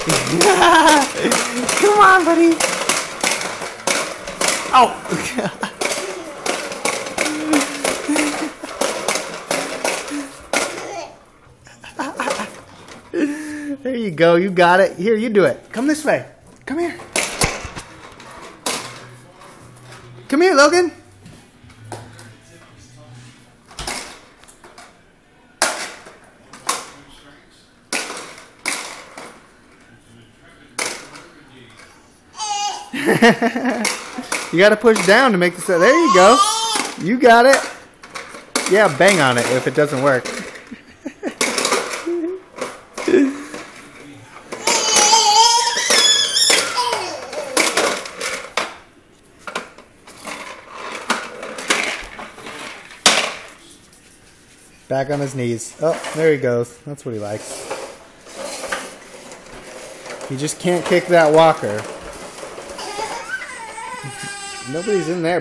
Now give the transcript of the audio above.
Come on, buddy. Oh. There you go. You got it. Here, you do it. Come this way. Come here. Come here, Logan. You gotta push down to make the sound. There you go. You got it. Yeah, bang on it if it doesn't work. Back on his knees. Oh, there he goes. That's what he likes. He just can't kick that walker. Nobody's in there.